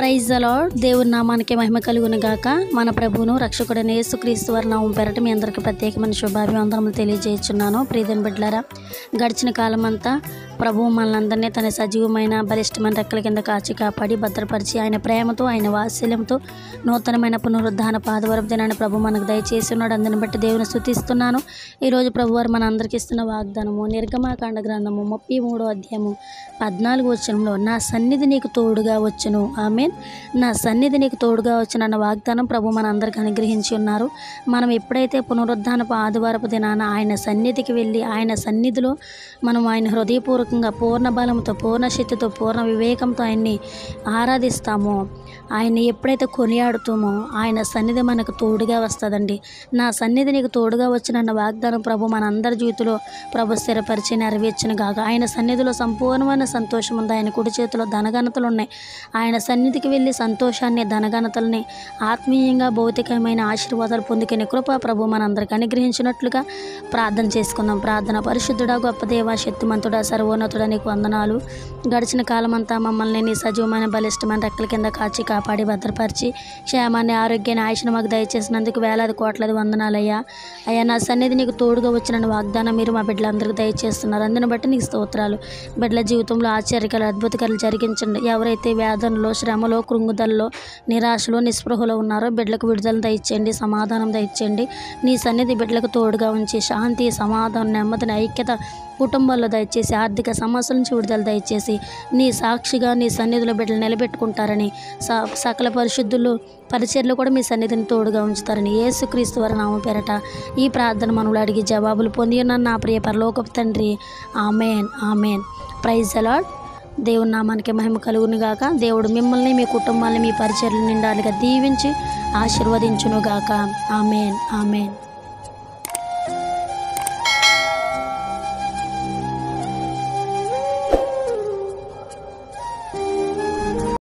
Praise the Lord. దేవుని నామానికి మహిమ కలుగును గాక. మన ప్రభువును రక్షకుడైన యేసుక్రీస్తు వారి నామం పేరట మీ అందరికీ ప్రత్యేకమైన శుభాభివందనములు తెలియజేస్తున్నాను. ప్రియమైన బిడ్డలారా, గడిచిన కాలమంతా ప్రభువు మనల్ని తన సజీవమైన బలిష్టమైన రెక్కల కింద కాచి కాపాడి భద్రపరిచి ఆయన ప్రేమతో ఆయన వాత్సల్యంతో నూతనమైన పునరుద్ధాన పాదవరపు దినాన్ని ప్రభు మనకు దయచేసి ఉన్నాడు. అందుని బట్టి దేవుని స్తుతిస్తున్నాను. ఈరోజు ప్రభువారు మన అందరికీ ఇస్తున్న వాగ్దానము నిర్గమాకాండ గ్రంథము 33వ అధ్యాయము 14వ వచనంలో, నా సన్నిధి నీకు తోడుగా వచ్చును. ఆమేన్. నా సన్నిధి నీకు తోడుగా వచ్చునన్న వాగ్దానం ప్రభు మన అందరికి అనుగ్రహించి ఉన్నారు. మనం ఎప్పుడైతే పునరుద్ధానపు ఆదివారపు దినాన ఆయన సన్నిధికి వెళ్ళి ఆయన సన్నిధిలో మనం ఆయన హృదయపూర్వకంగా పూర్ణ బలంతో పూర్ణ శక్తితో పూర్ణ వివేకంతో ఆయన్ని ఆరాధిస్తామో, ఆయన్ని ఎప్పుడైతే కొనియాడుతామో ఆయన సన్నిధి మనకు తోడుగా వస్తుందండి. నా సన్నిధి నీకు తోడుగా వచ్చినన్న వాగ్దానం ప్రభు మన అందరి జీవితంలో ప్రభు స్థిరపరిచి నెరవేర్చును గాక. ఆయన సన్నిధిలో సంపూర్ణమైన సంతోషం ఉంది. ఆయన కుడి చేతిలో ధనఘనతలు ఉన్నాయి. ఆయన సన్నిధికి వెళ్ళి సంతోషాన్ని ధనఘనతల్ని ఆత్మీయంగా భౌతికమైన ఆశీర్వాదాలు పొందుకునే కృప ప్రభు మనందరికీ అనుగ్రహించినట్లుగా ప్రార్థన చేసుకుందాం. ప్రార్థన. పరిశుద్ధుడా, గొప్ప దేవా, శక్తిమంతుడా, సర్వోన్నతుడా, నీకు వందనాలు. గడిచిన కాలమంతా మమ్మల్ని నీ సజీవమైన బలిష్టమైన రెక్కల కింద కాచి కాపాడి భద్రపరిచి క్షేమాన్ని ఆరోగ్యాన్ని ఆయుష్ను మాకు దయచేసినందుకు వేలాది కోట్లాది వందనాలయ్యా. అయ్యా, నా సన్నిధి నీకు తోడుగా వచ్చిన వాగ్దానం మీరు మా బిడ్డలందరికీ దయచేస్తున్నారు. అందుని బట్టి నీకు స్తోత్రాలు. బిడ్డల జీవితంలో ఆశ్చర్యకలు అద్భుతకలు జరిగించండి. ఎవరైతే వేదనలో శ్రమలో కృంగుదలలో నిరాశలో నిస్పృహలో ఉన్నారో బిడ్డలకు విడుదల దయచేయండి, సమాధానం దయచేయండి. నీ సన్నిధి బిడ్డలకు తోడుగా ఉంచి శాంతి సమాధానం నెమ్మదిని ఐక్యత కుటుంబాల్లో దయచేసి ఆర్థిక సమస్యల నుంచి విడుదల దయచేసి నీ సాక్షిగా నీ సన్నిధిలో బిడ్డలు నిలబెట్టుకుంటారని సకల పరిశుద్ధులు పరిచర్లు కూడా మీ సన్నిధిని తోడుగా ఉంచుతారని యేసుక్రీస్తు వారి నామం పేరట ఈ ప్రార్థన మనవులు అడిగి జవాబులు పొంది ఉన్నాను నా ప్రియ పరలోకపు తండ్రి. Amen, amen. Praise the Lord. దేవుని నామానికి మహిమ కలుగును గాక. దేవుడు మిమ్మల్ని మీ కుటుంబాన్ని మీ పరిచర్లు నిండాలుగా దీవించి ఆశీర్వదించును గాక. Amen, amen.